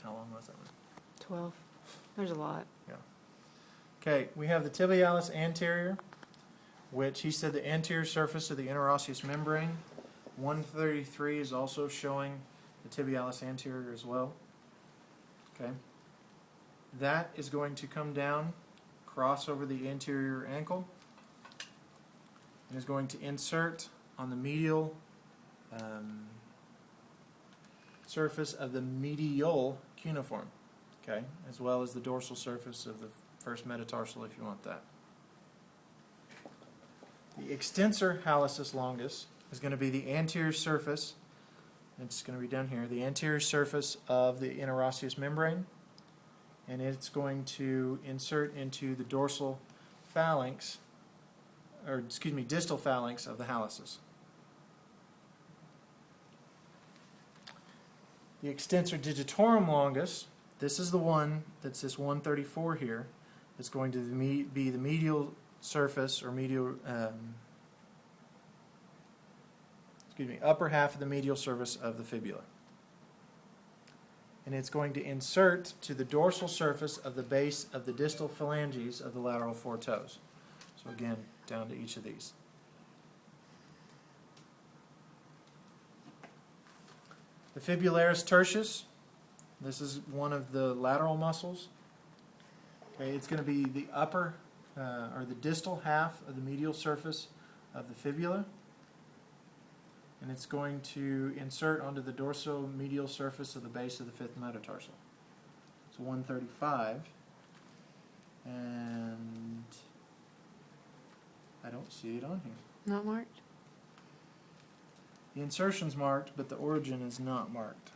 How long was that one? 12. There's a lot. Yeah. Okay, we have the tibialis anterior, which he said the anterior surface of the interosseous membrane. 133 is also showing the tibialis anterior as well. Okay. That is going to come down, cross over the anterior ankle, and is going to insert on the medial surface of the medial cuneiform, okay, as well as the dorsal surface of the first metatarsal if you want that. The extensor hallucis longus is going to be the anterior surface, it's going to be down here, the anterior surface of the interosseous membrane, and it's going to insert into the dorsal phalanx, or excuse me, distal phalanx of the hallucis. The extensor digitorum longus, this is the one that's this 134 here, it's going to be the medial surface or medial, upper half of the medial surface of the fibula. And it's going to insert to the dorsal surface of the base of the distal phalanges of the lateral four toes. So again, down to each of these. The fibularis tertius, this is one of the lateral muscles. Okay, it's going to be the upper or the distal half of the medial surface of the fibula, and it's going to insert onto the dorsomedial surface of the base of the fifth metatarsal. So 135, and I don't see it on here. Not marked? The insertion's marked, but the origin is not marked.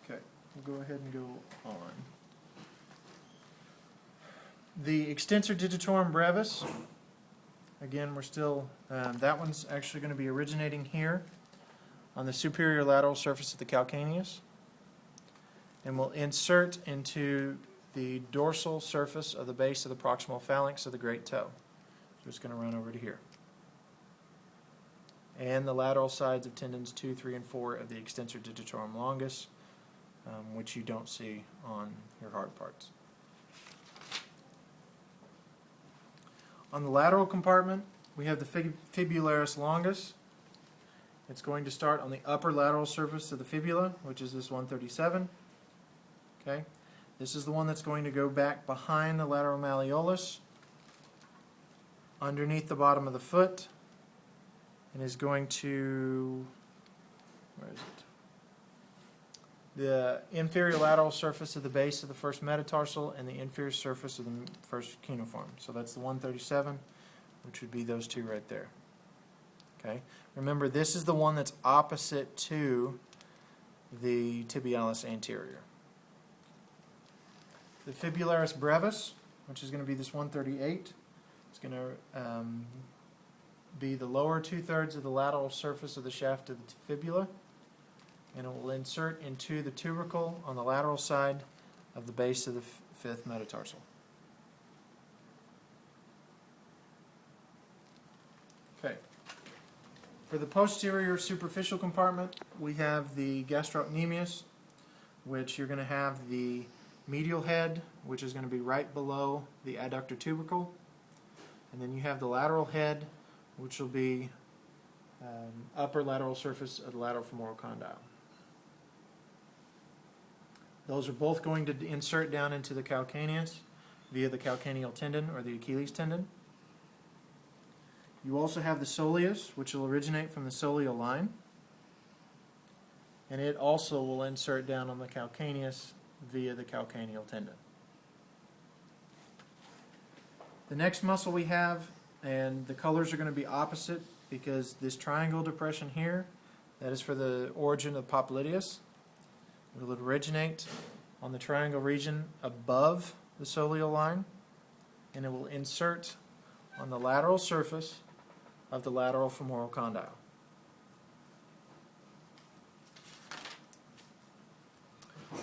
Okay, we'll go ahead and go on. The extensor digitorum brevis, again, we're still, that one's actually going to be originating here on the superior lateral surface of the calcaneus, and will insert into the dorsal surface of the base of the proximal phalanx of the great toe. So it's going to run over to here. And the lateral sides of tendons 2, 3, and 4 of the extensor digitorum longus, which you don't see on your hard parts. On the lateral compartment, we have the fibularis longus. It's going to start on the upper lateral surface of the fibula, which is this 137. Okay. This is the one that's going to go back behind the lateral malleolus, underneath the bottom of the foot, and is going to, where is it? The inferior lateral surface of the base of the first metatarsal and the inferior surface of the first cuneiform. So that's the 137, which would be those two right there. Okay. Remember, this is the one that's opposite to the tibialis anterior. The fibularis brevis, which is going to be this 138, is going to be the lower two-thirds of the lateral surface of the shaft of the fibula, and it will insert into the tubercle on the lateral side of the base of the fifth metatarsal. Okay. For the posterior superficial compartment, we have the gastrocnemius, which you're going to have the medial head, which is going to be right below the adductor tubercle, and then you have the lateral head, which will be upper lateral surface of the lateral femoral condyle. Those are both going to insert down into the calcaneus via the calcaneal tendon or the Achilles tendon. You also have the soleus, which will originate from the soleal line, and it also will insert down on the calcaneus via the calcaneal tendon. The next muscle we have, and the colors are going to be opposite because this triangle depression here, that is for the origin of popliteus. It will originate on the triangle region above the soleal line, and it will insert on the lateral surface of the lateral femoral condyle.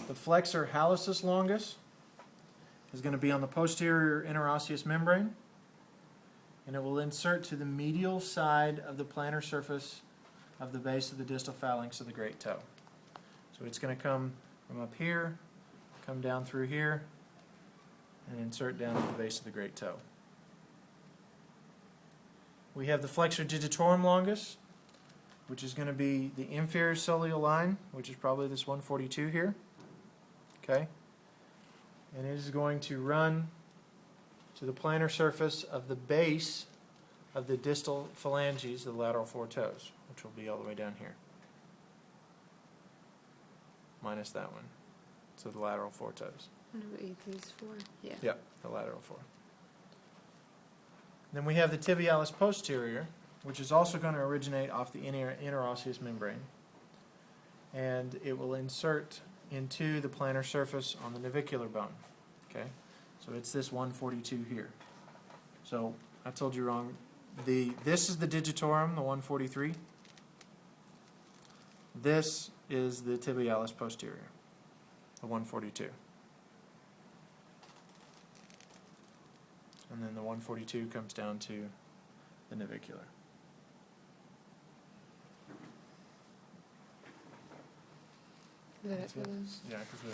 The flexor hallucis longus is going to be on the posterior interosseous membrane, and it will insert to the medial side of the plantar surface of the base of the distal phalanx of the great toe. So it's going to come from up here, come down through here, and insert down at the base of the great toe. We have the flexor digitorum longus, which is going to be the inferior soleal line, which is probably this 142 here. Okay? And it is going to run to the plantar surface of the base of the distal phalanges, the lateral four toes, which will be all the way down here. Minus that one. So the lateral four toes. I know what these for. Yeah. Yep, the lateral four. Then we have the tibialis posterior, which is also going to originate off the interosseous membrane. And it will insert into the plantar surface on the navicular bone. Okay? So it's this 142 here. So I told you wrong. This is the digitorum, the 143. This is the tibialis posterior, the 142. And then the 142 comes down to the navicular. Is that it That's for it. those? Yeah, because